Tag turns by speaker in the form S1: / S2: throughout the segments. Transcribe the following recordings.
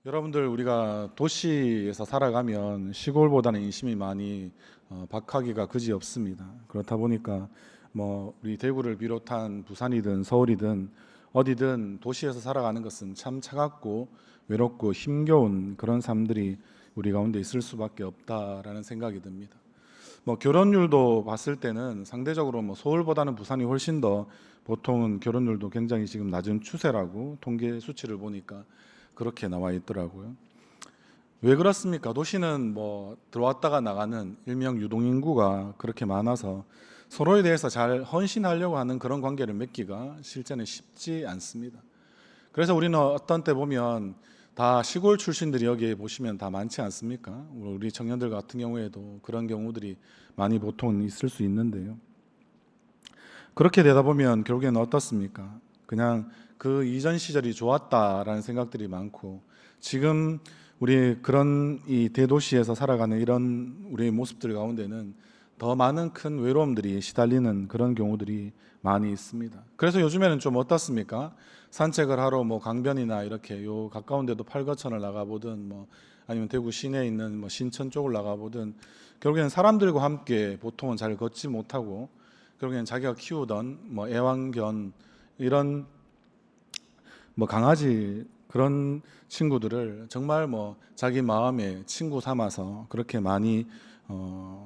S1: 여러분들 우리가 도시에서 살아가면 시골보다는 인심이 많이 박하기가 그지없습니다. 그렇다 보니까 뭐 우리 대구를 비롯한 부산이든 서울이든 어디든 도시에서 살아가는 것은 참 차갑고 외롭고 힘겨운 그런 삶들이 우리 가운데 있을 수밖에 없다라는 생각이 듭니다. 뭐 결혼율도 봤을 때는 상대적으로 뭐 서울보다는 부산이 훨씬 더 보통은 결혼율도 굉장히 지금 낮은 추세라고 통계 수치를 보니까 그렇게 나와 있더라고요. 왜 그렇습니까? 도시는 뭐 들어왔다가 나가는 일명 유동인구가 그렇게 많아서 서로에 대해서 잘 헌신하려고 하는 그런 관계를 맺기가 실제는 쉽지 않습니다. 그래서 우리는 어떤 때 보면 다 시골 출신들이 여기에 보시면 다 많지 않습니까? 우리 청년들 같은 경우에도 그런 경우들이 많이 보통 있을 수 있는데요. 그렇게 되다 보면 결국에는 어떻습니까? 그냥 그 이전 시절이 좋았다라는 생각들이 많고 지금 우리 그런 이 대도시에서 살아가는 이런 우리의 모습들 가운데는 더 많은 큰 외로움들이 시달리는 그런 경우들이 많이 있습니다. 그래서 요즘에는 좀 어떻습니까? 산책을 하러 뭐 강변이나 이렇게 요 가까운 데도 팔거천을 나가보든 뭐 아니면 대구 시내에 있는 뭐 신천 쪽을 나가보든 결국에는 사람들과 함께 보통은 잘 걷지 못하고 결국에는 자기가 키우던 뭐 애완견 이런 뭐 강아지 그런 친구들을 정말 뭐 자기 마음의 친구 삼아서 그렇게 많이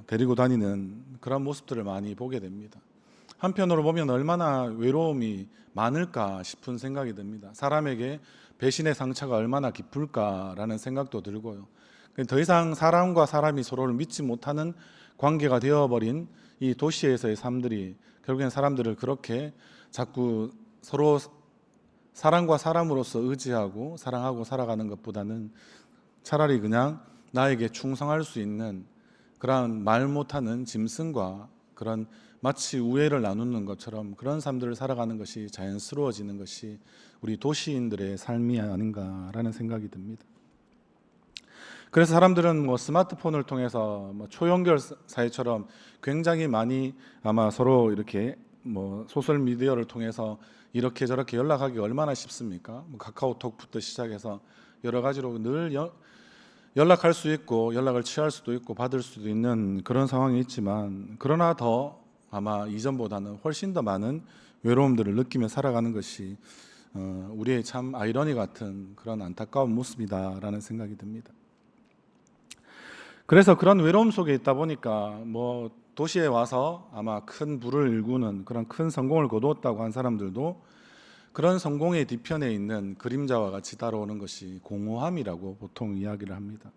S1: 데리고 다니는 그런 모습들을 많이 보게 됩니다. 한편으로 보면 얼마나 외로움이 많을까 싶은 생각이 듭니다. 사람에게 배신의 상처가 얼마나 깊을까라는 생각도 들고요. 더 이상 사람과 사람이 서로를 믿지 못하는 관계가 되어버린 이 도시에서의 삶들이 결국엔 사람들을 그렇게 자꾸 서로 사람과 사람으로서 의지하고 사랑하고 살아가는 것보다는 차라리 그냥 나에게 충성할 수 있는 그런 말 못하는 짐승과 그런 마치 우애를 나누는 것처럼 그런 삶들을 살아가는 것이 자연스러워지는 것이 우리 도시인들의 삶이 아닌가라는 생각이 듭니다. 그래서 사람들은 뭐 스마트폰을 통해서 뭐 초연결 사회처럼 굉장히 많이 아마 서로 이렇게 뭐 소셜 미디어를 통해서 이렇게 저렇게 연락하기 얼마나 쉽습니까? 뭐 카카오톡부터 시작해서 여러 가지로 늘 연락할 수 있고 연락을 취할 수도 있고 받을 수도 있는 그런 상황이 있지만 그러나 더 아마 이전보다는 훨씬 더 많은 외로움들을 느끼며 살아가는 것이 우리의 참 아이러니 같은 그런 안타까운 모습이다라는 생각이 듭니다. 그래서 그런 외로움 속에 있다 보니까 뭐 도시에 와서 아마 큰 부를 일구는 그런 큰 성공을 거두었다고 한 사람들도 그런 성공의 뒤편에 있는 그림자와 같이 따라오는 것이 공허함이라고 보통 이야기를 합니다.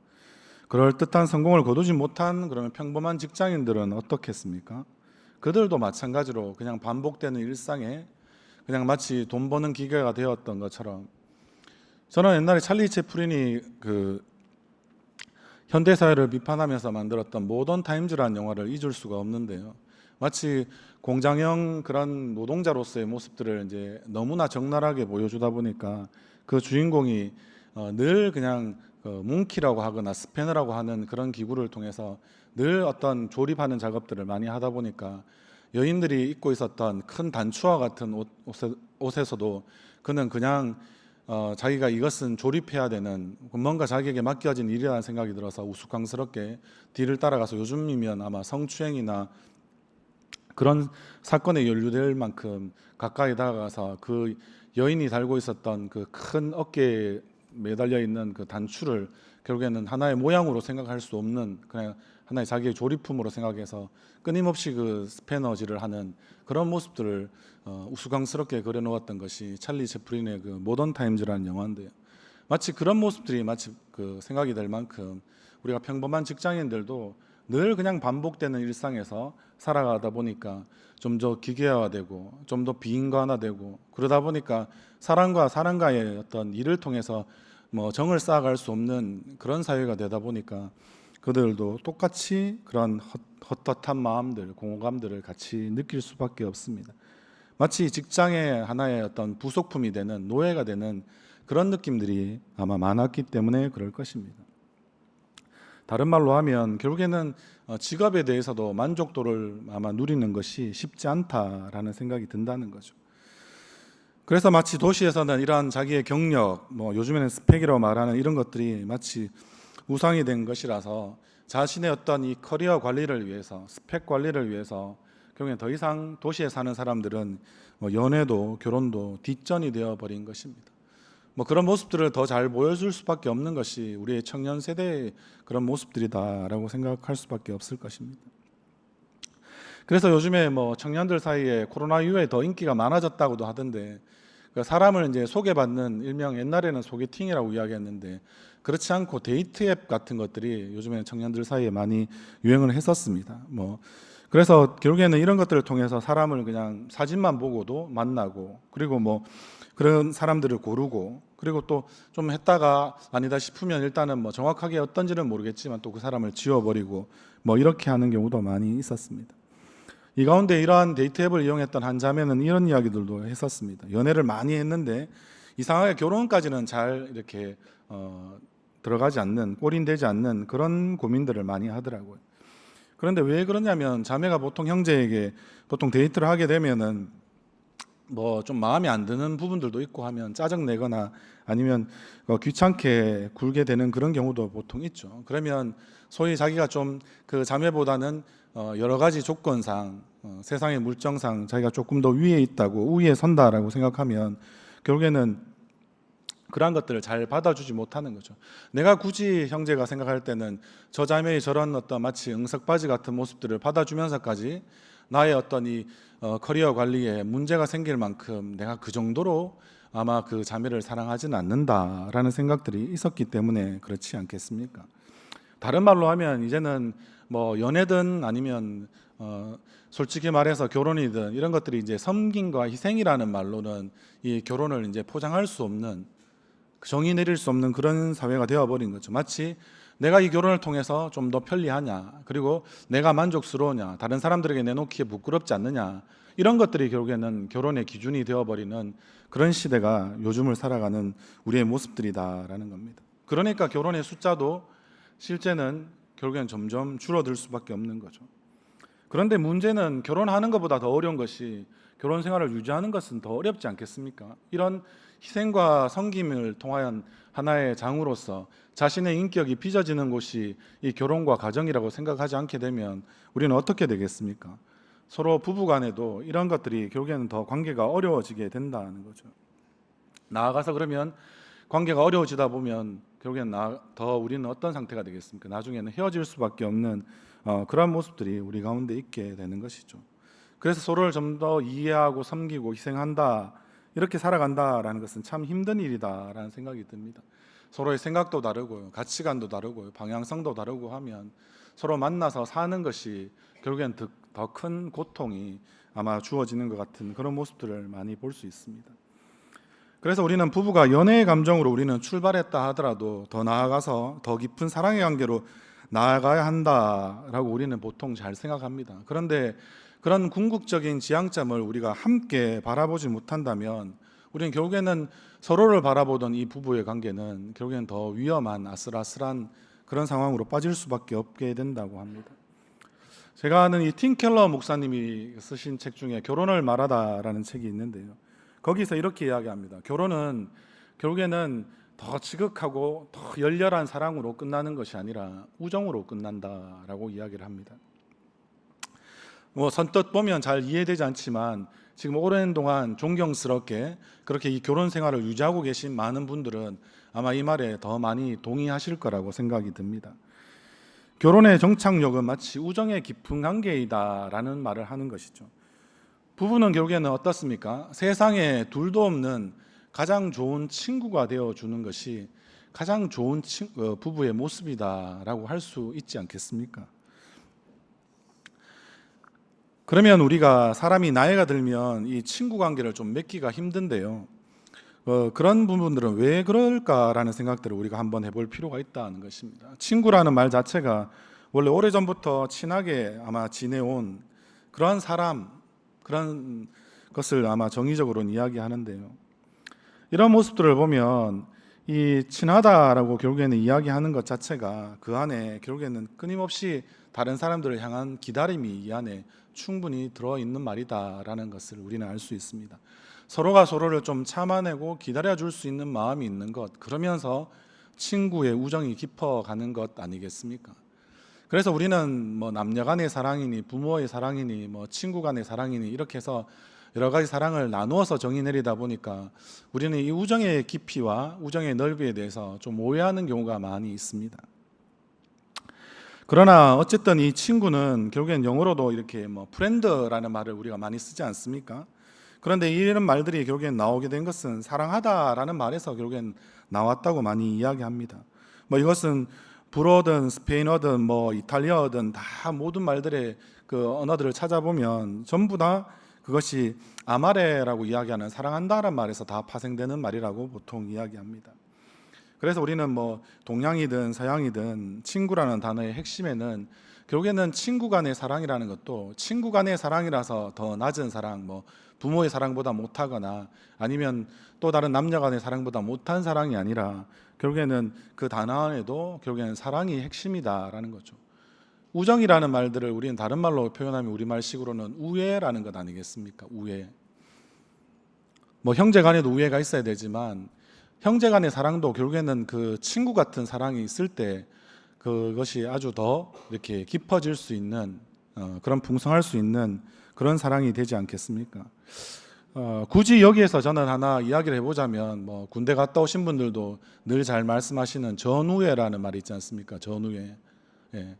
S1: 그럴듯한 성공을 거두지 못한 그러면 평범한 직장인들은 어떻겠습니까? 그들도 마찬가지로 그냥 반복되는 일상에 그냥 마치 돈 버는 기계가 되었던 것처럼 저는 옛날에 찰리 채플린이 그 현대사회를 비판하면서 만들었던 모던 타임즈라는 영화를 잊을 수가 없는데요. 마치 공장형 그런 노동자로서의 모습들을 이제 너무나 적나라하게 보여주다 보니까 그 주인공이 늘 그냥 뭉키라고 하거나 스패너라고 하는 그런 기구를 통해서 늘 어떤 조립하는 작업들을 많이 하다 보니까 여인들이 입고 있었던 큰 단추와 같은 옷에서도 그는 그냥 자기가 이것은 조립해야 되는 뭔가 자기에게 맡겨진 일이라는 생각이 들어서 우스꽝스럽게 뒤를 따라가서 요즘이면 아마 성추행이나 그런 사건에 연루될 만큼 가까이 다가가서 그 여인이 달고 있었던 그 큰 어깨에 매달려 있는 그 단추를 결국에는 하나의 모양으로 생각할 수 없는 그냥 하나의 자기의 조립품으로 생각해서 끊임없이 그 스패너질을 하는 그런 모습들을 우스꽝스럽게 그려놓았던 것이 찰리 채플린의 그 모던 타임즈라는 영화인데요. 마치 그런 모습들이 마치 그 생각이 될 만큼 우리가 평범한 직장인들도 늘 그냥 반복되는 일상에서 살아가다 보니까 좀 더 기계화되고 좀 더 비인간화되고 그러다 보니까 사람과 사람과의 어떤 일을 통해서 뭐 정을 쌓아갈 수 없는 그런 사회가 되다 보니까 그들도 똑같이 그런 헛헛한 마음들, 공허감들을 같이 느낄 수밖에 없습니다. 마치 직장의 하나의 어떤 부속품이 되는 노예가 되는 그런 느낌들이 아마 많았기 때문에 그럴 것입니다. 다른 말로 하면 결국에는 직업에 대해서도 만족도를 아마 누리는 것이 쉽지 않다라는 생각이 든다는 거죠. 그래서 마치 도시에서는 이러한 자기의 경력, 뭐 요즘에는 스펙이라고 말하는 이런 것들이 마치 우상이 된 것이라서 자신의 어떤 이 커리어 관리를 위해서, 스펙 관리를 위해서 결국엔 더 이상 도시에 사는 사람들은 뭐 연애도 결혼도 뒷전이 되어 버린 것입니다. 뭐 그런 모습들을 더 잘 보여줄 수밖에 없는 것이 우리의 청년 세대의 그런 모습들이다라고 생각할 수밖에 없을 것입니다. 그래서 요즘에 뭐 청년들 사이에 코로나 이후에 더 인기가 많아졌다고도 하던데, 그 사람을 이제 소개받는 일명 옛날에는 소개팅이라고 이야기했는데 그렇지 않고 데이트 앱 같은 것들이 요즘에 청년들 사이에 많이 유행을 했었습니다. 뭐 그래서 결국에는 이런 것들을 통해서 사람을 그냥 사진만 보고도 만나고, 그리고 뭐 그런 사람들을 고르고, 그리고 또 좀 했다가 아니다 싶으면 일단은 뭐 정확하게 어떤지는 모르겠지만 또 그 사람을 지워버리고 뭐 이렇게 하는 경우도 많이 있었습니다. 이 가운데 이러한 데이트 앱을 이용했던 한 자매는 이런 이야기들도 했었습니다. 연애를 많이 했는데 이상하게 결혼까지는 잘 이렇게 들어가지 않는, 골인되지 않는 그런 고민들을 많이 하더라고요. 그런데 왜 그러냐면 자매가 보통 형제에게 보통 데이트를 하게 되면은 뭐 좀 마음에 안 드는 부분들도 있고 하면 짜증 내거나 아니면 귀찮게 굴게 되는 그런 경우도 보통 있죠. 그러면 소위 자기가 좀 그 자매보다는 여러 가지 조건상 세상의 물정상 자기가 조금 더 위에 있다고, 우위에 선다라고 생각하면 결국에는 그러한 것들을 잘 받아주지 못하는 거죠. 내가 굳이 형제가 생각할 때는 저 자매의 저런 어떤 마치 응석바지 같은 모습들을 받아주면서까지 나의 어떤 이 커리어 관리에 문제가 생길 만큼 내가 그 정도로 아마 그 자매를 사랑하지는 않는다라는 생각들이 있었기 때문에 그렇지 않겠습니까? 다른 말로 하면 이제는 뭐 연애든 아니면 솔직히 말해서 결혼이든 이런 것들이 이제 섬김과 희생이라는 말로는 이 결혼을 이제 포장할 수 없는, 정의 내릴 수 없는 그런 사회가 되어버린 거죠. 마치 내가 이 결혼을 통해서 좀 더 편리하냐, 그리고 내가 만족스러우냐, 다른 사람들에게 내놓기에 부끄럽지 않느냐, 이런 것들이 결국에는 결혼의 기준이 되어버리는 그런 시대가 요즘을 살아가는 우리의 모습들이다라는 겁니다. 그러니까 결혼의 숫자도 실제는 결국엔 점점 줄어들 수밖에 없는 거죠. 그런데 문제는 결혼하는 것보다 더 어려운 것이 결혼 생활을 유지하는 것은 더 어렵지 않겠습니까? 이런 희생과 섬김을 통한 하나의 장으로서 자신의 인격이 빚어지는 곳이 이 결혼과 가정이라고 생각하지 않게 되면 우리는 어떻게 되겠습니까? 서로 부부 간에도 이런 것들이 결국에는 더 관계가 어려워지게 된다는 거죠. 나아가서 그러면 관계가 어려워지다 보면 결국엔 더 우리는 어떤 상태가 되겠습니까? 나중에는 헤어질 수밖에 없는 그런 모습들이 우리 가운데 있게 되는 것이죠. 그래서 서로를 좀 더 이해하고 섬기고 희생한다, 이렇게 살아간다라는 것은 참 힘든 일이다라는 생각이 듭니다. 서로의 생각도 다르고요, 가치관도 다르고요, 방향성도 다르고 하면 서로 만나서 사는 것이 결국엔 더 큰 고통이 아마 주어지는 것 같은 그런 모습들을 많이 볼 수 있습니다. 그래서 우리는 부부가 연애의 감정으로 우리는 출발했다 하더라도 더 나아가서 더 깊은 사랑의 관계로 나아가야 한다라고 우리는 보통 잘 생각합니다. 그런데 그런 궁극적인 지향점을 우리가 함께 바라보지 못한다면 우리는 결국에는 서로를 바라보던 이 부부의 관계는 결국에는 더 위험한 아슬아슬한 그런 상황으로 빠질 수밖에 없게 된다고 합니다. 제가 아는 이 팀 켈러 목사님이 쓰신 책 중에 결혼을 말하다라는 책이 있는데요. 거기서 이렇게 이야기합니다. 결혼은 결국에는 더 지극하고 더 열렬한 사랑으로 끝나는 것이 아니라 우정으로 끝난다라고 이야기를 합니다. 뭐 선뜻 보면 잘 이해되지 않지만 지금 오랜 동안 존경스럽게 그렇게 이 결혼 생활을 유지하고 계신 많은 분들은 아마 이 말에 더 많이 동의하실 거라고 생각이 듭니다. 결혼의 정착력은 마치 우정의 깊은 관계이다라는 말을 하는 것이죠. 부부는 결국에는 어떻습니까? 세상에 둘도 없는 가장 좋은 친구가 되어주는 것이 가장 좋은 부부의 모습이다라고 할 수 있지 않겠습니까? 그러면 우리가 사람이 나이가 들면 이 친구 관계를 좀 맺기가 힘든데요. 그런 부분들은 왜 그럴까라는 생각들을 우리가 한번 해볼 필요가 있다는 것입니다. 친구라는 말 자체가 원래 오래전부터 친하게 아마 지내온 그런 사람, 그런 것을 아마 정의적으로는 이야기하는데요. 이런 모습들을 보면 이 친하다라고 결국에는 이야기하는 것 자체가 그 안에 결국에는 끊임없이 다른 사람들을 향한 기다림이 이 안에 충분히 들어있는 말이다라는 것을 우리는 알 수 있습니다. 서로가 서로를 좀 참아내고 기다려줄 수 있는 마음이 있는 것, 그러면서 친구의 우정이 깊어가는 것 아니겠습니까? 그래서 우리는 뭐 남녀 간의 사랑이니 부모의 사랑이니 뭐 친구 간의 사랑이니 이렇게 해서 여러 가지 사랑을 나누어서 정의 내리다 보니까 우리는 이 우정의 깊이와 우정의 넓이에 대해서 좀 오해하는 경우가 많이 있습니다. 그러나 어쨌든 이 친구는 결국엔 영어로도 이렇게 뭐 프렌드라는 말을 우리가 많이 쓰지 않습니까? 그런데 이런 말들이 결국엔 나오게 된 것은 사랑하다라는 말에서 결국엔 나왔다고 많이 이야기합니다. 뭐 이것은 불어든 스페인어든 뭐 이탈리아어든 다 모든 말들의 그 언어들을 찾아보면 전부 다 그것이 아마레라고 이야기하는 사랑한다라는 말에서 다 파생되는 말이라고 보통 이야기합니다. 그래서 우리는 뭐 동양이든 서양이든 친구라는 단어의 핵심에는 결국에는 친구 간의 사랑이라는 것도 친구 간의 사랑이라서 더 낮은 사랑, 뭐 부모의 사랑보다 못하거나 아니면 또 다른 남녀 간의 사랑보다 못한 사랑이 아니라 결국에는 그 단어 안에도 결국에는 사랑이 핵심이다라는 거죠. 우정이라는 말들을 우리는 다른 말로 표현하면 우리말식으로는 우애라는 것 아니겠습니까? 우애. 뭐 형제 간에도 우애가 있어야 되지만 형제 간의 사랑도 결국에는 그 친구 같은 사랑이 있을 때 그것이 아주 더 이렇게 깊어질 수 있는 그런 풍성할 수 있는 그런 사랑이 되지 않겠습니까? 굳이 여기에서 저는 하나 이야기를 해보자면 뭐 군대 갔다 오신 분들도 늘 잘 말씀하시는 전우애라는 말이 있지 않습니까? 전우애. 예.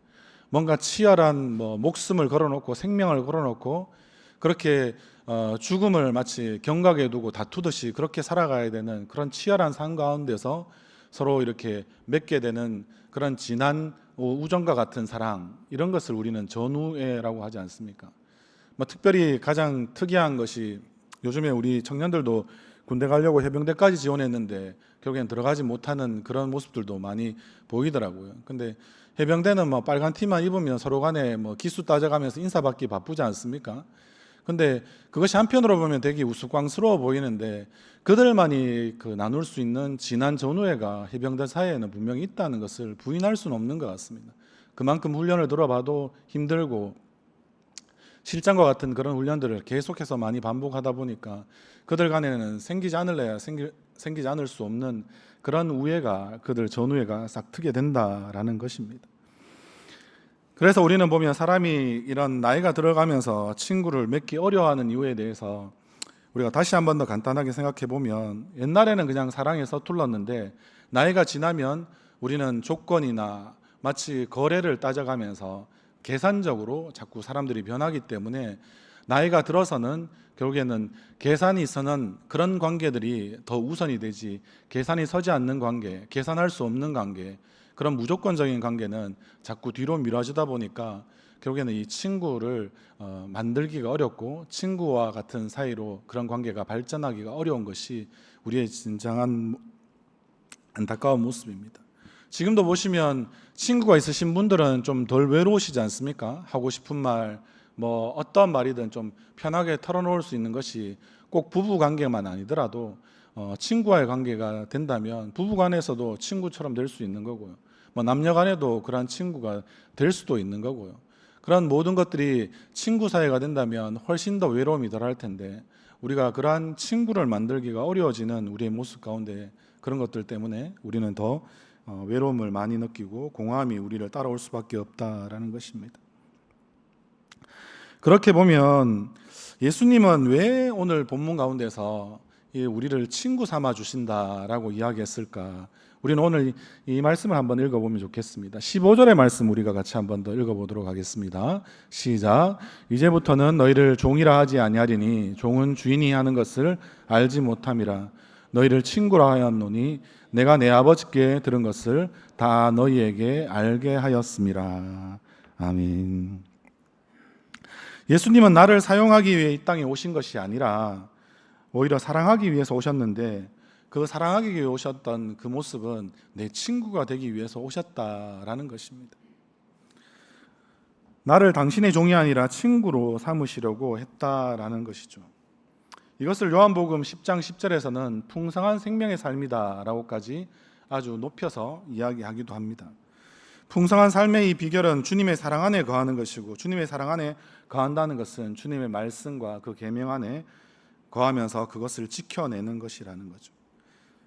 S1: 뭔가 치열한 뭐 목숨을 걸어놓고 생명을 걸어놓고 그렇게 죽음을 마치 경각에 두고 다투듯이 그렇게 살아가야 되는 그런 치열한 삶 가운데서 서로 이렇게 맺게 되는 그런 진한 우정과 같은 사랑, 이런 것을 우리는 전우애라고 하지 않습니까? 뭐 특별히 가장 특이한 것이 요즘에 우리 청년들도 군대 가려고 해병대까지 지원했는데 결국엔 들어가지 못하는 그런 모습들도 많이 보이더라고요. 근데 해병대는 뭐 빨간 티만 입으면 서로 간에 뭐 기수 따져가면서 인사받기 바쁘지 않습니까? 근데 그것이 한편으로 보면 되게 우스꽝스러워 보이는데 그들만이 그 나눌 수 있는 진한 전우애가 해병대 사이에는 분명히 있다는 것을 부인할 수는 없는 것 같습니다. 그만큼 훈련을 들어봐도 힘들고 실장과 같은 그런 훈련들을 계속해서 많이 반복하다 보니까 그들 간에는 생기지 않을 수 없는 그런 우애가, 그들 전우애가 싹 트게 된다라는 것입니다. 그래서 우리는 보면 사람이 이런 나이가 들어가면서 친구를 맺기 어려워하는 이유에 대해서 우리가 다시 한 번 더 간단하게 생각해 보면 옛날에는 그냥 사랑에 서툴렀는데 나이가 지나면 우리는 조건이나 마치 거래를 따져가면서 계산적으로 자꾸 사람들이 변하기 때문에 나이가 들어서는 결국에는 계산이 서는 그런 관계들이 더 우선이 되지 계산이 서지 않는 관계, 계산할 수 없는 관계, 그런 무조건적인 관계는 자꾸 뒤로 미뤄지다 보니까 결국에는 이 친구를 만들기가 어렵고 친구와 같은 사이로 그런 관계가 발전하기가 어려운 것이 우리의 진정한 안타까운 모습입니다. 지금도 보시면 친구가 있으신 분들은 좀 덜 외로우시지 않습니까? 하고 싶은 말, 뭐 어떤 말이든 좀 편하게 털어놓을 수 있는 것이 꼭 부부 관계만 아니더라도 친구와의 관계가 된다면 부부 간에서도 친구처럼 될 수 있는 거고요. 뭐 남녀 간에도 그러한 친구가 될 수도 있는 거고요. 그런 모든 것들이 친구 사이가 된다면 훨씬 더 외로움이 덜할 텐데 우리가 그러한 친구를 만들기가 어려워지는 우리의 모습 가운데 그런 것들 때문에 우리는 더 외로움을 많이 느끼고 공허함이 우리를 따라올 수밖에 없다라는 것입니다. 그렇게 보면 예수님은 왜 오늘 본문 가운데서 우리를 친구 삼아 주신다라고 이야기했을까? 우리는 오늘 이 말씀을 한번 읽어보면 좋겠습니다. 15절의 말씀 우리가 같이 한번 더 읽어보도록 하겠습니다. 시작. 이제부터는 너희를 종이라 하지 아니하리니 종은 주인이 하는 것을 알지 못함이라. 너희를 친구라 하였노니 내가 내 아버지께 들은 것을 다 너희에게 알게 하였음이라. 아멘. 예수님은 나를 사용하기 위해 이 땅에 오신 것이 아니라 오히려 사랑하기 위해서 오셨는데 그 사랑하기 위해 오셨던 그 모습은 내 친구가 되기 위해서 오셨다라는 것입니다. 나를 당신의 종이 아니라 친구로 삼으시려고 했다라는 것이죠. 이것을 요한복음 10장 10절에서는 풍성한 생명의 삶이다라고까지 아주 높여서 이야기하기도 합니다. 풍성한 삶의 이 비결은 주님의 사랑 안에 거하는 것이고 주님의 사랑 안에 거한다는 것은 주님의 말씀과 그 계명 안에 거하면서 그것을 지켜내는 것이라는 거죠.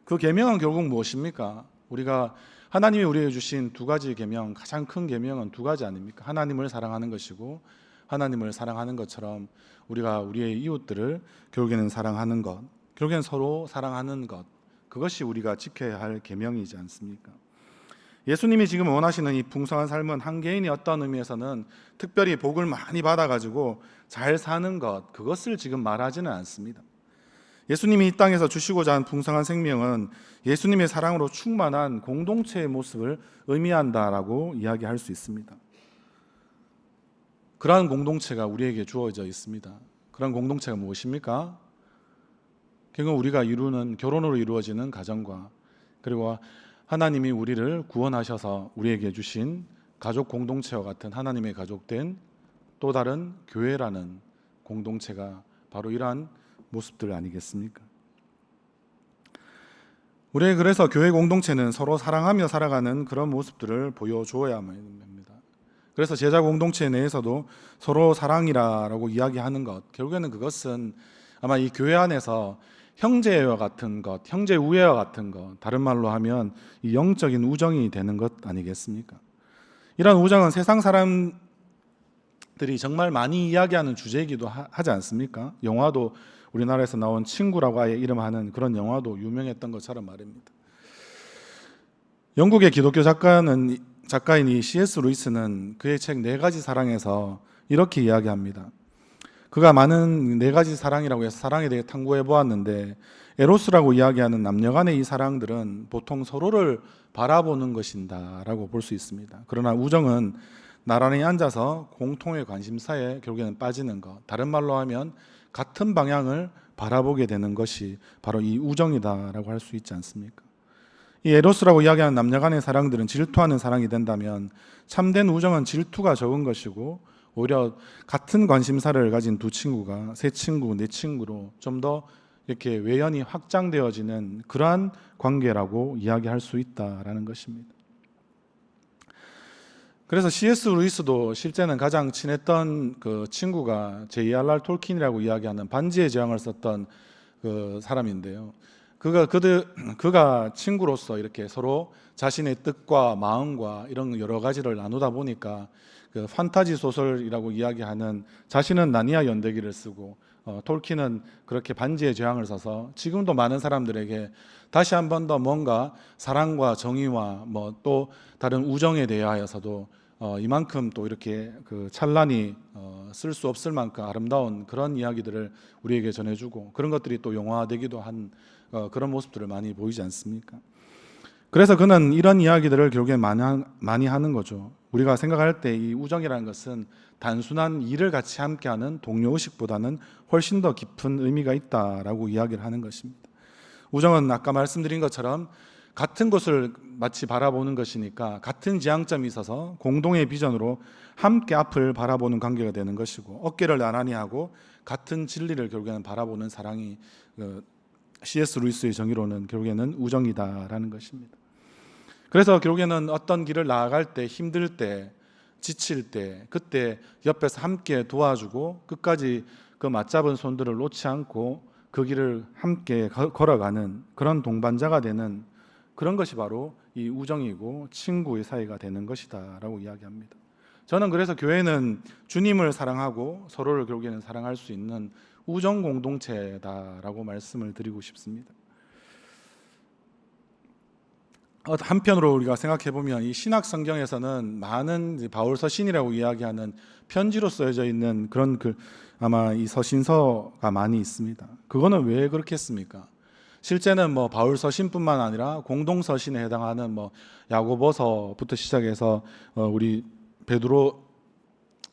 S1: 그 계명은 결국 무엇입니까? 우리가 하나님이 우리에게 주신 두 가지 계명, 가장 큰 계명은 두 가지 아닙니까? 하나님을 사랑하는 것이고 하나님을 사랑하는 것처럼 우리가 우리의 이웃들을 결국에는 사랑하는 것, 결국에는 서로 사랑하는 것, 그것이 우리가 지켜야 할 계명이지 않습니까? 예수님이 지금 원하시는 이 풍성한 삶은 한 개인이 어떤 의미에서는 특별히 복을 많이 받아가지고 잘 사는 것, 그것을 지금 말하지는 않습니다. 예수님이 이 땅에서 주시고자 한 풍성한 생명은 예수님의 사랑으로 충만한 공동체의 모습을 의미한다라고 이야기할 수 있습니다. 그러한 공동체가 우리에게 주어져 있습니다. 그런 공동체가 무엇입니까? 결국 우리가 이루는 결혼으로 이루어지는 가정과 그리고 하나님이 우리를 구원하셔서 우리에게 주신 가족 공동체와 같은 하나님의 가족된 또 다른 교회라는 공동체가 바로 이러한 모습들 아니겠습니까? 우리의 그래서 교회 공동체는 서로 사랑하며 살아가는 그런 모습들을 보여주어야만 합니다. 그래서 제자 공동체 내에서도 서로 사랑이라고 이야기하는 것, 결국에는 그것은 아마 이 교회 안에서 형제와 같은 것, 형제 우애와 같은 것, 다른 말로 하면 이 영적인 우정이 되는 것 아니겠습니까? 이런 우정은 세상 사람들이 정말 많이 이야기하는 주제이기도 하지 않습니까? 영화도 우리나라에서 나온 친구라고 아예 이름하는 그런 영화도 유명했던 것처럼 말입니다. 영국의 기독교 작가인 이 C.S. 루이스는 그의 책 네 가지 사랑에서 이렇게 이야기합니다. 그가 많은 네 가지 사랑이라고 해서 사랑에 대해 탐구해 보았는데 에로스라고 이야기하는 남녀간의 이 사랑들은 보통 서로를 바라보는 것인다라고 볼 수 있습니다. 그러나 우정은 나란히 앉아서 공통의 관심사에 결국에는 빠지는 것, 다른 말로 하면 같은 방향을 바라보게 되는 것이 바로 이 우정이다라고 할 수 있지 않습니까? 이 에로스라고 이야기하는 남녀간의 사랑들은 질투하는 사랑이 된다면 참된 우정은 질투가 적은 것이고 오히려 같은 관심사를 가진 두 친구가 세 친구, 네 친구로 좀 더 이렇게 외연이 확장되어지는 그러한 관계라고 이야기할 수 있다라는 것입니다. 그래서 C.S. 루이스도 실제는 가장 친했던 그 친구가 J.R.R. 톨킨이라고 이야기하는 반지의 제왕을 썼던 그 사람인데요. 그가 친구로서 이렇게 서로 자신의 뜻과 마음과 이런 여러 가지를 나누다 보니까 그 판타지 소설이라고 이야기하는 자신은 나니아 연대기를 쓰고 톨킨은 그렇게 반지의 제왕을 써서 지금도 많은 사람들에게 다시 한 번 더 뭔가 사랑과 정의와 뭐 또 다른 우정에 대하여서도 이만큼 또 이렇게 그 찬란히 쓸 수 없을 만큼 아름다운 그런 이야기들을 우리에게 전해주고 그런 것들이 또 영화되기도 한 그런 모습들을 많이 보이지 않습니까? 그래서 그는 이런 이야기들을 결국에 많이 하는 거죠. 우리가 생각할 때 이 우정이라는 것은 단순한 일을 같이 함께하는 동료 의식보다는 훨씬 더 깊은 의미가 있다라고 이야기를 하는 것입니다. 우정은 아까 말씀드린 것처럼 같은 곳을 마치 바라보는 것이니까 같은 지향점이 있어서 공동의 비전으로 함께 앞을 바라보는 관계가 되는 것이고 어깨를 나란히 하고 같은 진리를 결국에는 바라보는 사랑이 C.S. 루이스의 정의로는 결국에는 우정이다라는 것입니다. 그래서 결국에는 어떤 길을 나아갈 때 힘들 때 지칠 때 그때 옆에서 함께 도와주고 끝까지 그 맞잡은 손들을 놓지 않고 그 길을 함께 걸어가는 그런 동반자가 되는 그런 것이 바로 이 우정이고 친구의 사이가 되는 것이다 라고 이야기합니다. 저는 그래서 교회는 주님을 사랑하고 서로를 결국에는 사랑할 수 있는 우정 공동체다라고 말씀을 드리고 싶습니다. 한편으로 우리가 생각해 보면 이 신약 성경에서는 많은 바울 서신이라고 이야기하는 편지로 쓰여져 있는 그런 아마 이 서신서가 많이 있습니다. 그거는 왜 그렇겠습니까? 실제는 뭐 바울 서신뿐만 아니라 공동 서신에 해당하는 뭐 야고보서부터 시작해서 우리 베드로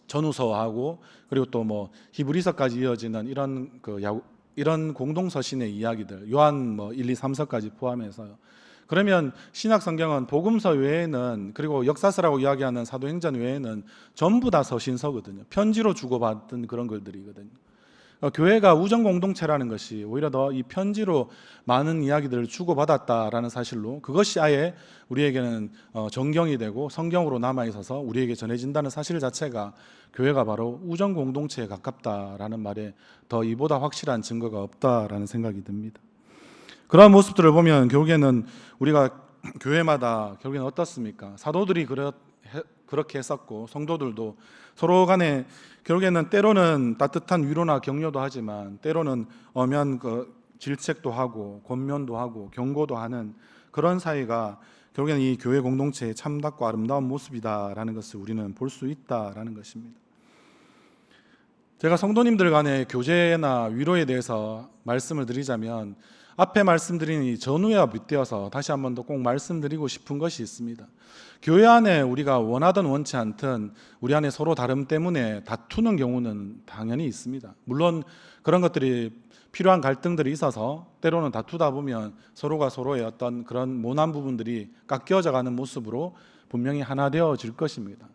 S1: 전후서하고 그리고 또 뭐 히브리서까지 이어지는 이런 공동 서신의 이야기들, 요한 뭐 1, 2, 3서까지 포함해서요. 그러면 신약 성경은 복음서 외에는 그리고 역사서라고 이야기하는 사도행전 외에는 전부 다 서신서거든요. 편지로 주고받은 그런 글들이거든요. 교회가 우정 공동체라는 것이 오히려 더 이 편지로 많은 이야기들을 주고받았다라는 사실로 그것이 아예 우리에게는 정경이 되고 성경으로 남아 있어서 우리에게 전해진다는 사실 자체가 교회가 바로 우정 공동체에 가깝다라는 말에 더 이보다 확실한 증거가 없다라는 생각이 듭니다. 그러한 모습들을 보면 결국에는 우리가 교회마다 결국에는 어떻습니까? 사도들이 그렇게 했었고 성도들도 서로 간에 결국에는 때로는 따뜻한 위로나 격려도 하지만 때로는 엄연 질책도 하고 권면도 하고 경고도 하는 그런 사이가 결국에는 이 교회 공동체의 참답고 아름다운 모습이다라는 것을 우리는 볼 수 있다라는 것입니다. 제가 성도님들 간의 교제나 위로에 대해서 말씀을 드리자면 앞에 말씀드린 이 전후와 빗대어서 다시 한 번 더 꼭 말씀드리고 싶은 것이 있습니다. 교회 안에 우리가 원하든 원치 않든 우리 안에 서로 다름 때문에 다투는 경우는 당연히 있습니다. 물론 그런 것들이 필요한 갈등들이 있어서 때로는 다투다 보면 서로가 서로의 어떤 그런 모난 부분들이 깎여져 가는 모습으로 분명히 하나 되어질 것입니다.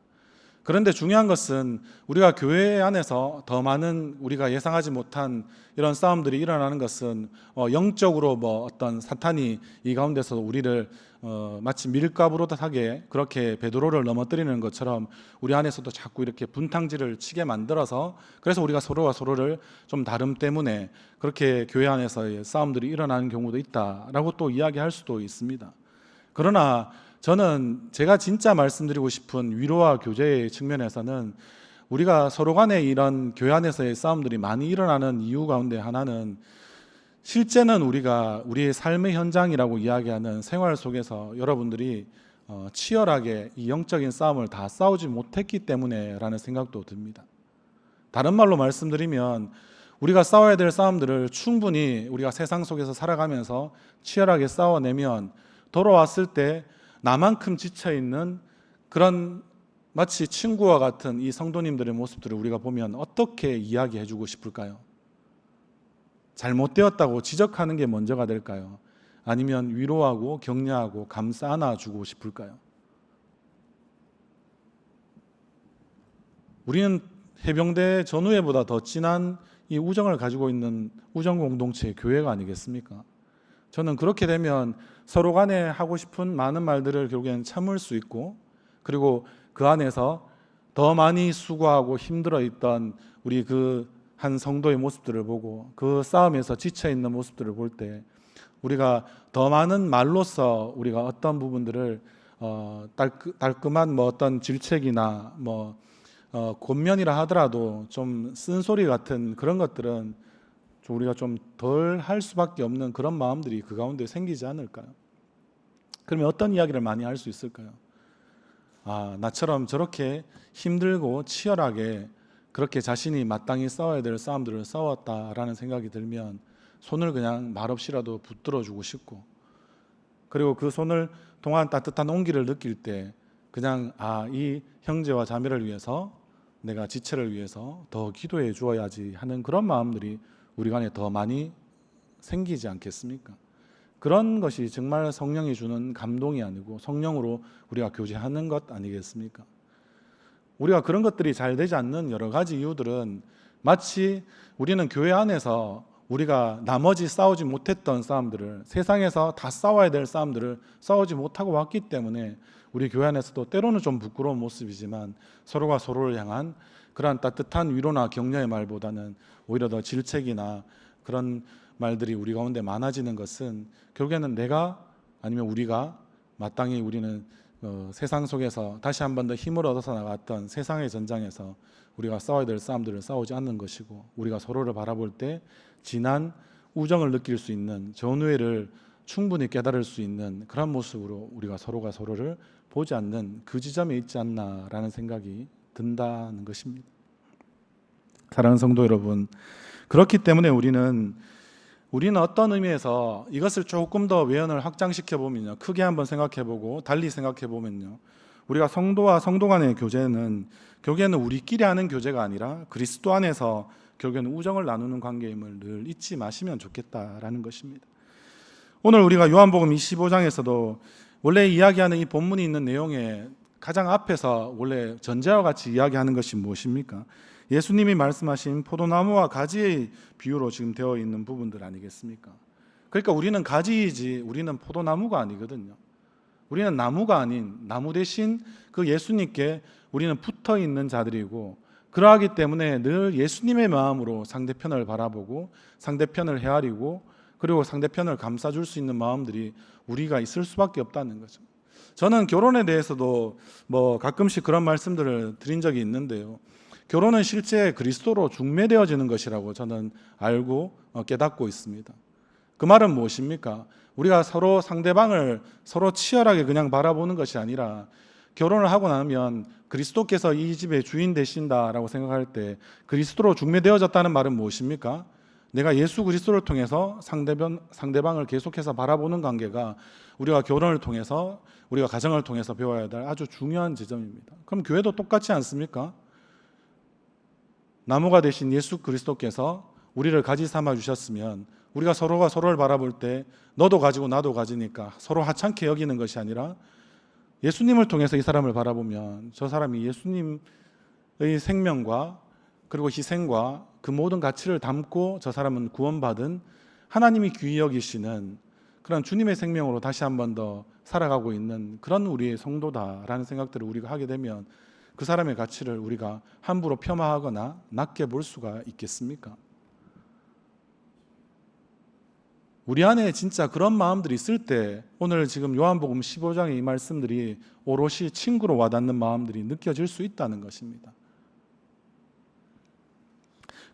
S1: 그런데 중요한 것은 우리가 교회 안에서 더 많은 우리가 예상하지 못한 이런 싸움들이 일어나는 것은 영적으로 어떤 사탄이 이 가운데서 우리를 마치 밀가부르듯하게 그렇게 베드로를 넘어뜨리는 것처럼 우리 안에서도 자꾸 이렇게 분탕질을 치게 만들어서 그래서 우리가 서로와 서로를 좀 다름 때문에 그렇게 교회 안에서의 싸움들이 일어나는 경우도 있다라고 또 이야기할 수도 있습니다. 그러나 저는 제가 진짜 말씀드리고 싶은 위로와 교제의 측면에서는 우리가 서로 간에 이런 교회 안에서의 싸움들이 많이 일어나는 이유 가운데 하나는 실제는 우리가 우리의 삶의 현장이라고 이야기하는 생활 속에서 여러분들이 치열하게 이 영적인 싸움을 다 싸우지 못했기 때문에라는 생각도 듭니다. 다른 말로 말씀드리면 우리가 싸워야 될 싸움들을 충분히 우리가 세상 속에서 살아가면서 치열하게 싸워내면 돌아왔을 때 나만큼 지쳐있는 그런 마치 친구와 같은 이 성도님들의 모습들을 우리가 보면 어떻게 이야기해주고 싶을까요? 잘못되었다고 지적하는 게 먼저가 될까요? 아니면 위로하고 격려하고 감싸 안아주고 싶을까요? 우리는 해병대 전우회보다 더 진한 이 우정을 가지고 있는 우정 공동체의 교회가 아니겠습니까? 저는 그렇게 되면 서로 간에 하고 싶은 많은 말들을 결국에는 참을 수 있고 그리고 그 안에서 더 많이 수고하고 힘들어 있던 우리 그 한 성도의 모습들을 보고 그 싸움에서 지쳐 있는 모습들을 볼 때 우리가 더 많은 말로써 우리가 어떤 부분들을 깔끔한 어떤 질책이나 권면이라 하더라도 좀 쓴소리 같은 그런 것들은 우리가 좀 덜 할 수밖에 없는 그런 마음들이 그 가운데 생기지 않을까요? 그러면 어떤 이야기를 많이 할 수 있을까요? 나처럼 저렇게 힘들고 치열하게 그렇게 자신이 마땅히 싸워야 될 싸움들을 싸웠다라는 생각이 들면 손을 그냥 말없이라도 붙들어주고 싶고 그리고 그 손을 동안 따뜻한 온기를 느낄 때 그냥 이 형제와 자매를 위해서 내가 지체를 위해서 더 기도해 주어야지 하는 그런 마음들이 우리 안에 더 많이 생기지 않겠습니까? 그런 것이 정말 성령이 주는 감동이 아니고 성령으로 우리가 교제하는 것 아니겠습니까? 우리가 그런 것들이 잘 되지 않는 여러 가지 이유들은 마치 우리는 교회 안에서 우리가 나머지 싸우지 못했던 싸움들을 세상에서 다 싸워야 될 싸움들을 싸우지 못하고 왔기 때문에 우리 교회 안에서도 때로는 좀 부끄러운 모습이지만 서로가 서로를 향한 그러한 따뜻한 위로나 격려의 말보다는 오히려 더 질책이나 그런 말들이 우리 가운데 많아지는 것은 결국에는 내가 아니면 우리가 마땅히 우리는 세상 속에서 다시 한 번 더 힘을 얻어서 나갔던 세상의 전장에서 우리가 싸워야 될 싸움들을 싸우지 않는 것이고 우리가 서로를 바라볼 때 진한 우정을 느낄 수 있는 전우회를 충분히 깨달을 수 있는 그런 모습으로 우리가 서로가 서로를 보지 않는 그 지점에 있지 않나라는 생각이 든다는 것입니다. 사랑하는 성도 여러분, 그렇기 때문에 우리는 어떤 의미에서 이것을 조금 더 외연을 확장시켜 보면요, 크게 한번 생각해 보고 달리 생각해 보면요, 우리가 성도와 성도 간의 교제는 결국에는 우리끼리 하는 교제가 아니라 그리스도 안에서 결국에는 우정을 나누는 관계임을 늘 잊지 마시면 좋겠다라는 것입니다. 오늘 우리가 요한복음 25장에서도 원래 이야기하는 이 본문이 있는 내용에 가장 앞에서 원래 전제와 같이 이야기하는 것이 무엇입니까? 예수님이 말씀하신 포도나무와 가지의 비유로 지금 되어 있는 부분들 아니겠습니까? 그러니까 우리는 가지이지 우리는 포도나무가 아니거든요. 우리는 나무가 아닌 나무 대신 그 예수님께 우리는 붙어 있는 자들이고, 그러하기 때문에 늘 예수님의 마음으로 상대편을 바라보고 상대편을 헤아리고 그리고 상대편을 감싸줄 수 있는 마음들이 우리가 있을 수밖에 없다는 거죠. 저는 결혼에 대해서도 가끔씩 그런 말씀들을 드린 적이 있는데요. 결혼은 실제 그리스도로 중매되어지는 것이라고 저는 알고 깨닫고 있습니다. 그 말은 무엇입니까? 우리가 서로 상대방을 서로 치열하게 그냥 바라보는 것이 아니라, 결혼을 하고 나면 그리스도께서 이 집의 주인 되신다라고 생각할 때 그리스도로 중매되어졌다는 말은 무엇입니까? 내가 예수 그리스도를 통해서 상대방을 계속해서 바라보는 관계가 우리가 결혼을 통해서, 우리가 가정을 통해서 배워야 될 아주 중요한 지점입니다. 그럼 교회도 똑같지 않습니까? 나무가 되신 예수 그리스도께서 우리를 가지 삼아 주셨으면 우리가 서로가 서로를 바라볼 때 너도 가지고 나도 가지니까 서로 하찮게 여기는 것이 아니라, 예수님을 통해서 이 사람을 바라보면 저 사람이 예수님의 생명과 그리고 희생과 그 모든 가치를 담고 저 사람은 구원받은 하나님이 귀히 여기시는 그런 주님의 생명으로 다시 한 번 더 살아가고 있는 그런 우리의 성도다라는 생각들을 우리가 하게 되면 그 사람의 가치를 우리가 함부로 폄하하거나 낮게 볼 수가 있겠습니까? 우리 안에 진짜 그런 마음들이 있을 때 오늘 지금 요한복음 15장의 이 말씀들이 오롯이 친구로 와닿는 마음들이 느껴질 수 있다는 것입니다.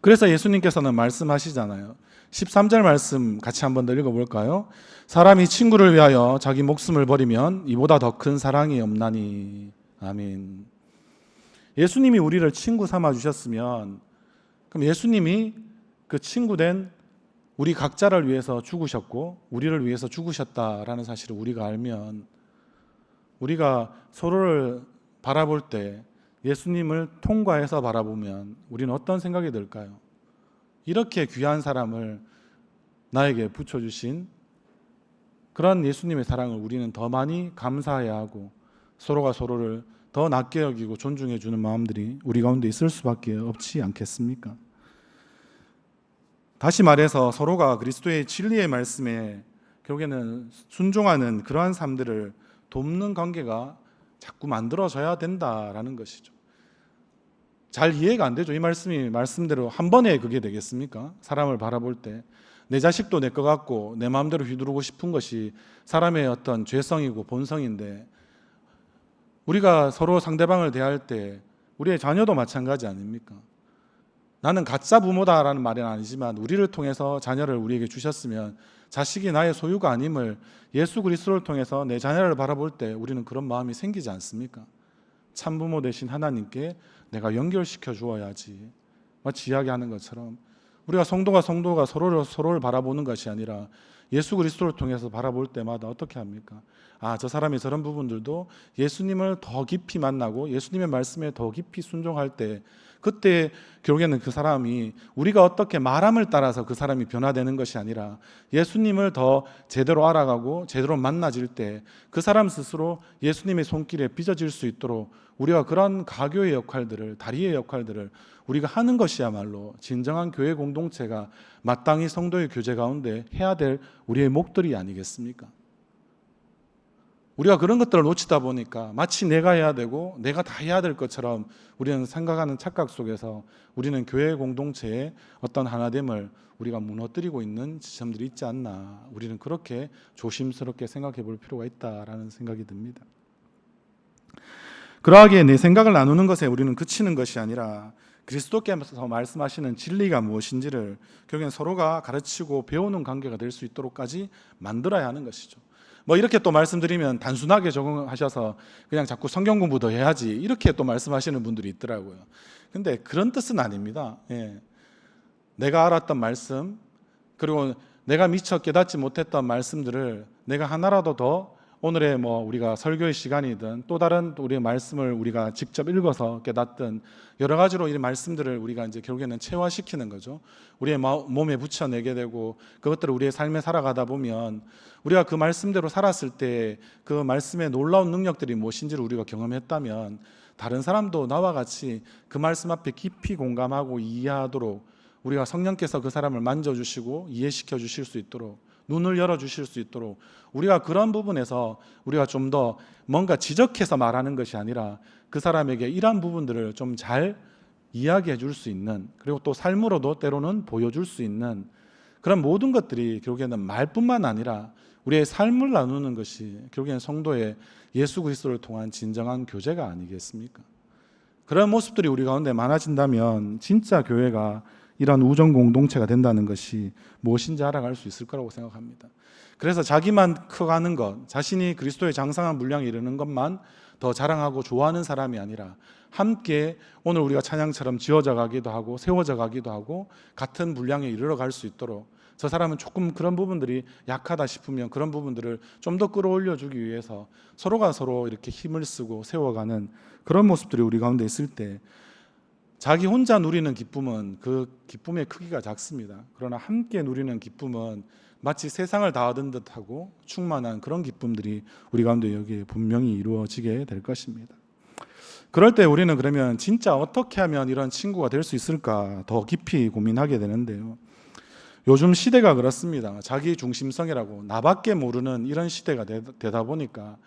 S1: 그래서 예수님께서는 말씀하시잖아요. 13절 말씀 같이 한번 더 읽어볼까요? 사람이 친구를 위하여 자기 목숨을 버리면 이보다 더 큰 사랑이 없나니. 아멘. 예수님이 우리를 친구 삼아 주셨으면, 그럼 예수님이 그 친구된 우리 각자를 위해서 죽으셨고 우리를 위해서 죽으셨다라는 사실을 우리가 알면, 우리가 서로를 바라볼 때 예수님을 통과해서 바라보면 우리는 어떤 생각이 들까요? 이렇게 귀한 사람을 나에게 붙여주신 그런 예수님의 사랑을 우리는 더 많이 감사해야 하고 서로가 서로를 더 낮게 여기고 존중해 주는 마음들이 우리 가운데 있을 수밖에 없지 않겠습니까? 다시 말해서 서로가 그리스도의 진리의 말씀에 결국에는 순종하는 그러한 삶들을 돕는 관계가 자꾸 만들어져야 된다라는 것이죠. 잘 이해가 안 되죠. 이 말씀이 말씀대로 한 번에 그게 되겠습니까? 사람을 바라볼 때 내 자식도 내 것 같고 내 마음대로 휘두르고 싶은 것이 사람의 어떤 죄성이고 본성인데, 우리가 서로 상대방을 대할 때 우리의 자녀도 마찬가지 아닙니까? 나는 가짜 부모다라는 말은 아니지만 우리를 통해서 자녀를 우리에게 주셨으면 자식이 나의 소유가 아님을 예수 그리스도를 통해서 내 자녀를 바라볼 때 우리는 그런 마음이 생기지 않습니까? 참부모 되신 하나님께 내가 연결시켜 주어야지. 마치 이야기하는 것처럼 우리가 성도가 서로를 바라보는 것이 아니라 예수 그리스도를 통해서 바라볼 때마다 어떻게 합니까? 저 사람이 저런 부분들도 예수님을 더 깊이 만나고 예수님의 말씀에 더 깊이 순종할 때, 그때 결국에는 그 사람이 우리가 어떻게 말함을 따라서 그 사람이 변화되는 것이 아니라 예수님을 더 제대로 알아가고 제대로 만나질 때 그 사람 스스로 예수님의 손길에 빚어질 수 있도록 우리가 그런 가교의 역할들을, 다리의 역할들을 우리가 하는 것이야말로 진정한 교회 공동체가 마땅히 성도의 교제 가운데 해야 될 우리의 목들이 아니겠습니까? 우리가 그런 것들을 놓치다 보니까 마치 내가 해야 되고 내가 다 해야 될 것처럼 우리는 생각하는 착각 속에서 우리는 교회 공동체의 어떤 하나됨을 우리가 무너뜨리고 있는 지점들이 있지 않나, 우리는 그렇게 조심스럽게 생각해 볼 필요가 있다라는 생각이 듭니다. 그러하기에 내 생각을 나누는 것에 우리는 그치는 것이 아니라 그리스도께서 말씀하시는 진리가 무엇인지를 결국엔 서로가 가르치고 배우는 관계가 될 수 있도록까지 만들어야 하는 것이죠. 이렇게 또 말씀드리면 단순하게 적응하셔서 그냥 자꾸 성경 공부도 해야지 이렇게 또 말씀하시는 분들이 있더라고요. 근데 그런 뜻은 아닙니다. 내가 알았던 말씀, 그리고 내가 미처 깨닫지 못했던 말씀들을 내가 하나라도 더 오늘의 우리가 설교의 시간이든 또 다른 우리의 말씀을 우리가 직접 읽어서 깨닫든 여러 가지로 이 말씀들을 우리가 이제 결국에는 체화시키는 거죠. 우리의 몸에 붙여내게 되고 그것들을 우리의 삶에 살아가다 보면 우리가 그 말씀대로 살았을 때 그 말씀의 놀라운 능력들이 무엇인지를 우리가 경험했다면 다른 사람도 나와 같이 그 말씀 앞에 깊이 공감하고 이해하도록 우리가 성령께서 그 사람을 만져주시고 이해시켜 주실 수 있도록 눈을 열어주실 수 있도록 우리가 그런 부분에서 우리가 좀 더 뭔가 지적해서 말하는 것이 아니라 그 사람에게 이러한 부분들을 좀 잘 이야기해 줄 수 있는, 그리고 또 삶으로도 때로는 보여줄 수 있는 그런 모든 것들이 결국에는 말뿐만 아니라 우리의 삶을 나누는 것이 결국에는 성도의 예수 그리스도를 통한 진정한 교제가 아니겠습니까? 그런 모습들이 우리 가운데 많아진다면 진짜 교회가 이런 우정 공동체가 된다는 것이 무엇인지 알아갈 수 있을 거라고 생각합니다. 그래서 자기만 커가는 것, 자신이 그리스도의 장성한 분량에 이르는 것만 더 자랑하고 좋아하는 사람이 아니라 함께 오늘 우리가 찬양처럼 지어져 가기도 하고 세워져 가기도 하고 같은 분량에 이르러 갈 수 있도록, 저 사람은 조금 그런 부분들이 약하다 싶으면 그런 부분들을 좀 더 끌어올려 주기 위해서 서로가 서로 이렇게 힘을 쓰고 세워가는 그런 모습들이 우리 가운데 있을 때 자기 혼자 누리는 기쁨은 그 기쁨의 크기가 작습니다. 그러나 함께 누리는 기쁨은 마치 세상을 다 얻은 듯하고 충만한 그런 기쁨들이 우리 가운데 여기에 분명히 이루어지게 될 것입니다. 그럴 때 우리는 그러면 진짜 어떻게 하면 이런 친구가 될 수 있을까 더 깊이 고민하게 되는데요. 요즘 시대가 그렇습니다. 자기 중심성이라고 나밖에 모르는 이런 시대가 되다 보니까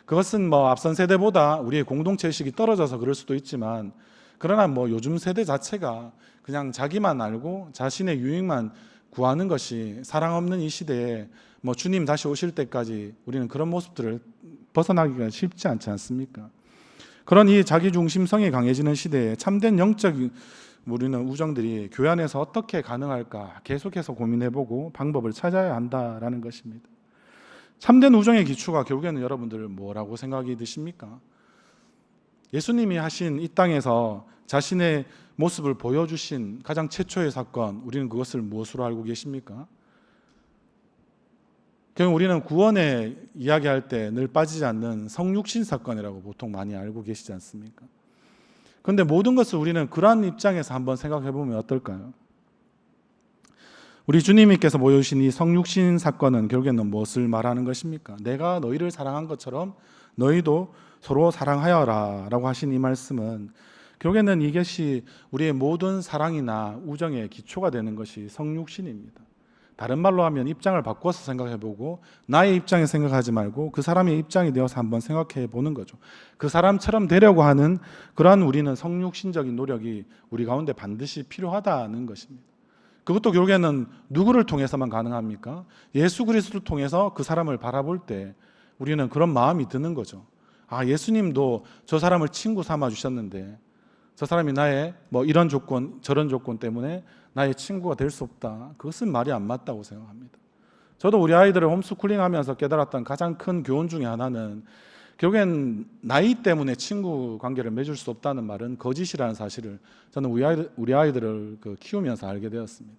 S1: 그것은 뭐 앞선 세대보다 우리의 공동체 의식이 떨어져서 그럴 수도 있지만, 그러나 뭐 요즘 세대 자체가 그냥 자기만 알고 자신의 유익만 구하는 것이 사랑 없는 이 시대에 뭐 주님 다시 오실 때까지 우리는 그런 모습들을 벗어나기가 쉽지 않지 않습니까? 그런 이 자기 중심성이 강해지는 시대에 참된 영적 우리는 우정들이 교회 안에서 어떻게 가능할까 계속해서 고민해보고 방법을 찾아야 한다라는 것입니다. 참된 우정의 기초가 결국에는 여러분들 뭐라고 생각이 드십니까? 예수님이 하신 이 땅에서 자신의 모습을 보여주신 가장 최초의 사건, 우리는 그것을 무엇으로 알고 계십니까? 결국 우리는 구원에 이야기할 때 늘 빠지지 않는 성육신 사건이라고 보통 많이 알고 계시지 않습니까? 그런데 모든 것을 우리는 그러한 입장에서 한번 생각해 보면 어떨까요? 우리 주님께서 보여주신 이 성육신 사건은 결국에는 무엇을 말하는 것입니까? 내가 너희를 사랑한 것처럼 너희도 서로 사랑하여라 라고 하신 이 말씀은 결국에는 이것이 우리의 모든 사랑이나 우정의 기초가 되는 것이 성육신입니다. 다른 말로 하면 입장을 바꿔서 생각해보고 나의 입장에 생각하지 말고 그 사람의 입장이 되어서 한번 생각해 보는 거죠. 그 사람처럼 되려고 하는 그러한 우리는 성육신적인 노력이 우리 가운데 반드시 필요하다는 것입니다. 그것도 결국에는 누구를 통해서만 가능합니까? 예수 그리스도를 통해서 그 사람을 바라볼 때 우리는 그런 마음이 드는 거죠. 아, 예수님도 저 사람을 친구 삼아 주셨는데 저 사람이 나의 뭐 이런 조건 저런 조건 때문에 나의 친구가 될 수 없다. 그것은 말이 안 맞다고 생각합니다. 저도 우리 아이들을 홈스쿨링 하면서 깨달았던 가장 큰 교훈 중에 하나는 결국엔 나이 때문에 친구 관계를 맺을 수 없다는 말은 거짓이라는 사실을 저는 우리 아이들을 키우면서 알게 되었습니다.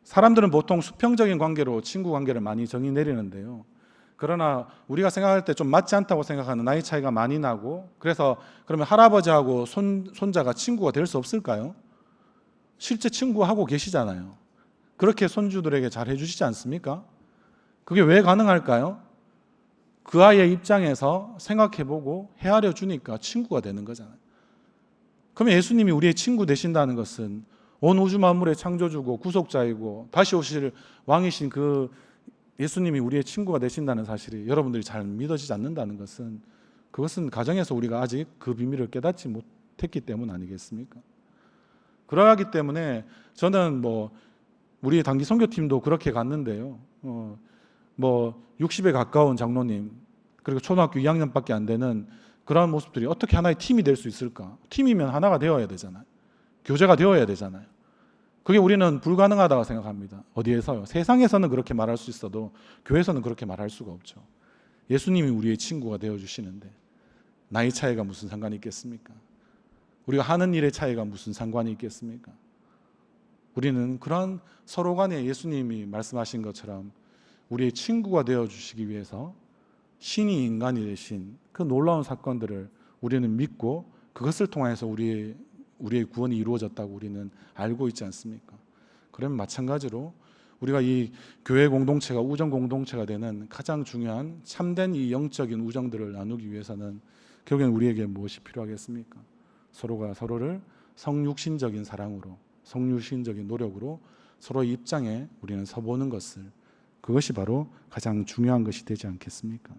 S1: 사람들은 보통 수평적인 관계로 친구 관계를 많이 정의 내리는데요. 그러나 우리가 생각할 때 좀 맞지 않다고 생각하는 나이 차이가 많이 나고, 그래서 그러면 할아버지하고 손자가 친구가 될 수 없을까요? 실제 친구하고 계시잖아요. 그렇게 손주들에게 잘 해주시지 않습니까? 그게 왜 가능할까요? 그 아이의 입장에서 생각해보고 헤아려 주니까 친구가 되는 거잖아요. 그러면 예수님이 우리의 친구 되신다는 것은 온 우주 만물의 창조주고 구속자이고 다시 오실 왕이신 그 예수님이 우리의 친구가 되신다는 사실이 여러분들이 잘 믿어지지 않는다는 것은 그것은 가정에서 우리가 아직 그 비밀을 깨닫지 못했기 때문 아니겠습니까? 그러하기 때문에 저는 우리 단기 선교팀도 그렇게 갔는데요. 60에 가까운 장로님 그리고 초등학교 2학년밖에 안 되는 그런 모습들이 어떻게 하나의 팀이 될 수 있을까? 팀이면 하나가 되어야 되잖아요. 교제가 되어야 되잖아요. 그게 우리는 불가능하다고 생각합니다. 어디에서요? 세상에서는 그렇게 말할 수 있어도 교회에서는 그렇게 말할 수가 없죠. 예수님이 우리의 친구가 되어주시는데 나이 차이가 무슨 상관이 있겠습니까? 우리가 하는 일의 차이가 무슨 상관이 있겠습니까? 우리는 그런 서로 간에 예수님이 말씀하신 것처럼 우리의 친구가 되어주시기 위해서 신이 인간이 되신 그 놀라운 사건들을 우리는 믿고 그것을 통해서 우리의 구원이 이루어졌다고 우리는 알고 있지 않습니까? 그러면 마찬가지로 우리가 이 교회 공동체가 우정 공동체가 되는 가장 중요한 참된 이 영적인 우정들을 나누기 위해서는 결국엔 우리에게 무엇이 필요하겠습니까? 서로가 서로를 성육신적인 사랑으로, 성육신적인 노력으로 서로의 입장에 우리는 서보는 것을, 그것이 바로 가장 중요한 것이 되지 않겠습니까?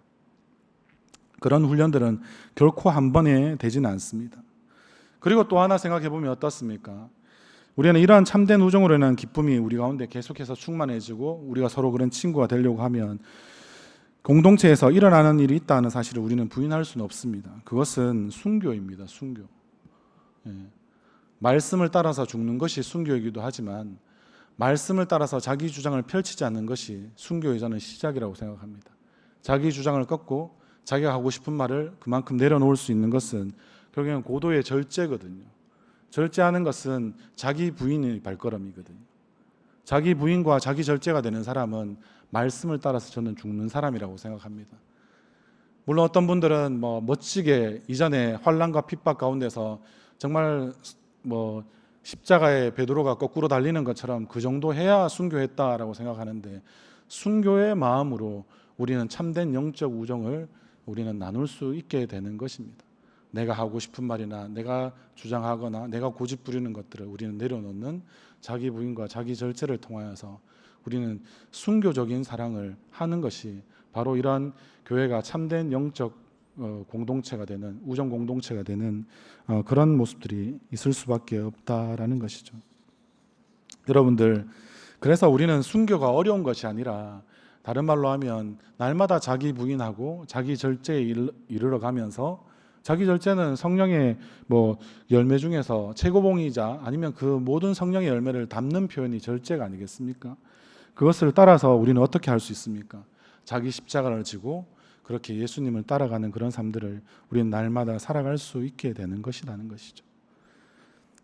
S1: 그런 훈련들은 결코 한 번에 되지는 않습니다. 그리고 또 하나 생각해 보면 어떻습니까? 우리는 이러한 참된 우정으로 인한 기쁨이 우리 가운데 계속해서 충만해지고 우리가 서로 그런 친구가 되려고 하면 공동체에서 일어나는 일이 있다는 사실을 우리는 부인할 수는 없습니다. 그것은 순교입니다. 순교. 말씀을 따라서 죽는 것이 순교이기도 하지만 말씀을 따라서 자기 주장을 펼치지 않는 것이 순교의 저는 시작이라고 생각합니다. 자기 주장을 꺾고 자기가 하고 싶은 말을 그만큼 내려놓을 수 있는 것은 결국엔 고도의 절제거든요. 절제하는 것은 자기 부인의 발걸음이거든요. 자기 부인과 자기 절제가 되는 사람은 말씀을 따라서 저는 죽는 사람이라고 생각합니다. 물론 어떤 분들은 멋지게 이전에 환난과 핍박 가운데서 정말 십자가에 베드로가 거꾸로 달리는 것처럼 그 정도 해야 순교했다라고 생각하는데, 순교의 마음으로 우리는 참된 영적 우정을 우리는 나눌 수 있게 되는 것입니다. 내가 하고 싶은 말이나 내가 주장하거나 내가 고집 부리는 것들을 우리는 내려놓는 자기 부인과 자기 절제를 통하여서 우리는 순교적인 사랑을 하는 것이 바로 이러한 교회가 참된 영적 공동체가 되는, 우정 공동체가 되는 그런 모습들이 있을 수밖에 없다라는 것이죠. 여러분들, 그래서 우리는 순교가 어려운 것이 아니라 다른 말로 하면 날마다 자기 부인하고 자기 절제에 이르러 가면서, 자기 절제는 성령의 열매 중에서 최고봉이자 아니면 그 모든 성령의 열매를 담는 표현이 절제가 아니겠습니까? 그것을 따라서 우리는 어떻게 할 수 있습니까? 자기 십자가를 지고 그렇게 예수님을 따라가는 그런 삶들을 우리는 날마다 살아갈 수 있게 되는 것이라는 것이죠.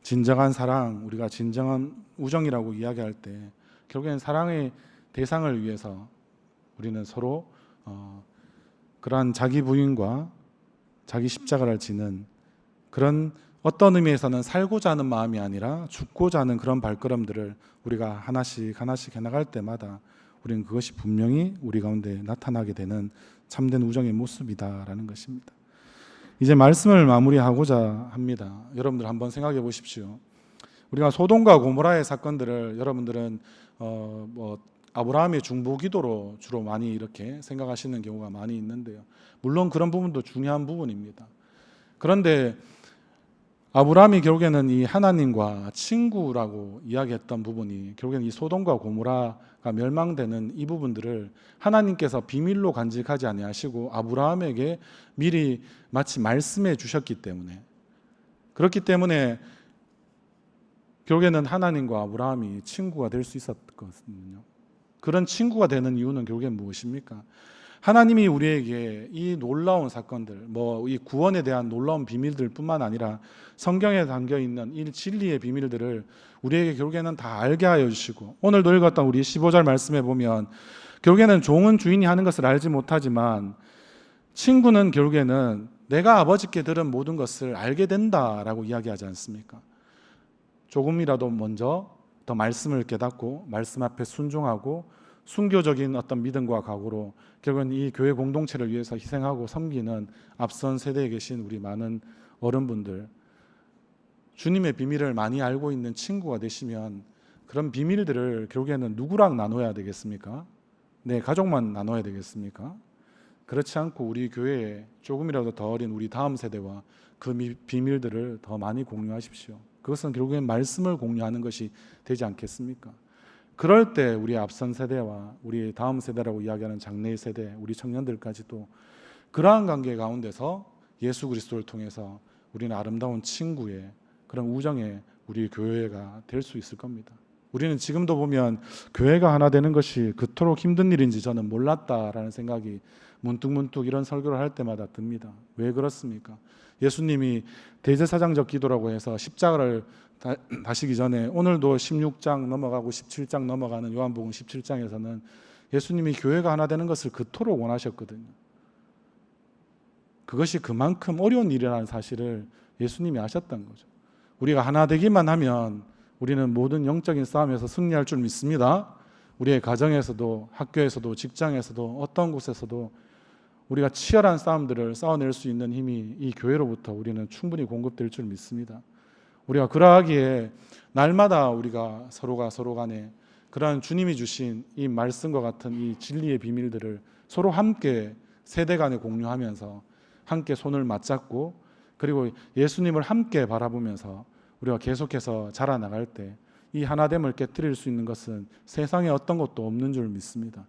S1: 진정한 사랑, 우리가 진정한 우정이라고 이야기할 때 결국엔 사랑의 대상을 위해서 우리는 서로 그러한 자기 부인과 자기 십자가를 지는 그런, 어떤 의미에서는 살고자 하는 마음이 아니라 죽고자 하는 그런 발걸음들을 우리가 하나씩 하나씩 해나갈 때마다 우리는 그것이 분명히 우리 가운데 나타나게 되는 참된 우정의 모습이다라는 것입니다. 이제 말씀을 마무리하고자 합니다. 여러분들 한번 생각해 보십시오. 우리가 소돔과 고모라의 사건들을 여러분들은 아브라함의 중보기도로 주로 많이 이렇게 생각하시는 경우가 많이 있는데요. 물론 그런 부분도 중요한 부분입니다. 그런데 아브라함이 결국에는 이 하나님과 친구라고 이야기했던 부분이 결국에는 이 소돔과 고모라가 멸망되는 이 부분들을 하나님께서 비밀로 간직하지 아니하시고 아브라함에게 미리 마치 말씀해 주셨기 때문에, 그렇기 때문에 결국에는 하나님과 아브라함이 친구가 될 수 있었거든요. 그런 친구가 되는 이유는 결국엔 무엇입니까? 하나님이 우리에게 이 놀라운 사건들, 이 구원에 대한 놀라운 비밀들 뿐만 아니라 성경에 담겨 있는 이 진리의 비밀들을 우리에게 결국에는 다 알게 하여 주시고, 오늘도 읽었던 우리 15절 말씀에 보면 결국에는 종은 주인이 하는 것을 알지 못하지만 친구는 결국에는 내가 아버지께 들은 모든 것을 알게 된다라고 이야기하지 않습니까? 조금이라도 먼저 더 말씀을 깨닫고 말씀 앞에 순종하고 순교적인 어떤 믿음과 각오로 결국은 이 교회 공동체를 위해서 희생하고 섬기는 앞선 세대에 계신 우리 많은 어른분들, 주님의 비밀을 많이 알고 있는 친구가 되시면 그런 비밀들을 결국에는 누구랑 나눠야 되겠습니까? 내 가족만 나눠야 되겠습니까? 그렇지 않고 우리 교회에 조금이라도 더 어린 우리 다음 세대와 그 비밀들을 더 많이 공유하십시오. 그것은 결국엔 말씀을 공유하는 것이 되지 않겠습니까? 그럴 때 우리 앞선 세대와 우리 다음 세대라고 이야기하는 장래 세대, 우리 청년들까지도 그러한 관계 가운데서 예수 그리스도를 통해서 우리는 아름다운 친구의 그런 우정의 우리 교회가 될 수 있을 겁니다. 우리는 지금도 보면 교회가 하나 되는 것이 그토록 힘든 일인지 저는 몰랐다라는 생각이 문득문득 이런 설교를 할 때마다 듭니다. 왜 그렇습니까? 예수님이 대제사장적 기도라고 해서 십자가를 다시기 전에 오늘도 16장 넘어가고 17장 넘어가는 요한복음 17장에서는 예수님이 교회가 하나 되는 것을 그토록 원하셨거든요. 그것이 그만큼 어려운 일이라는 사실을 예수님이 아셨던 거죠. 우리가 하나 되기만 하면 우리는 모든 영적인 싸움에서 승리할 줄 믿습니다. 우리의 가정에서도 학교에서도 직장에서도 어떤 곳에서도 우리가 치열한 싸움들을 싸워낼 수 있는 힘이 이 교회로부터 우리는 충분히 공급될 줄 믿습니다. 우리가 그러하기에 날마다 우리가 서로가 서로 간에 그러한 주님이 주신 이 말씀과 같은 이 진리의 비밀들을 서로 함께 세대 간에 공유하면서 함께 손을 맞잡고 그리고 예수님을 함께 바라보면서 우리가 계속해서 자라나갈 때 이 하나됨을 깨뜨릴 수 있는 것은 세상에 어떤 것도 없는 줄 믿습니다.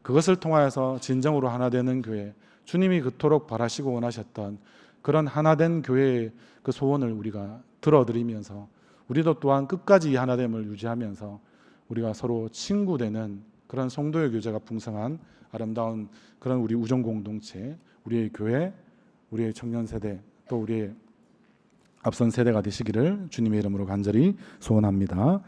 S1: 그것을 통하여서 진정으로 하나 되는 교회, 주님이 그토록 바라시고 원하셨던 그런 하나된 교회의 그 소원을 우리가 들어드리면서 우리도 또한 끝까지 이 하나됨을 유지하면서 우리가 서로 친구되는 그런 성도의 교제가 풍성한 아름다운 그런 우리 우정 공동체, 우리의 교회, 우리의 청년 세대, 또 우리의 앞선 세대가 되시기를 주님의 이름으로 간절히 소원합니다.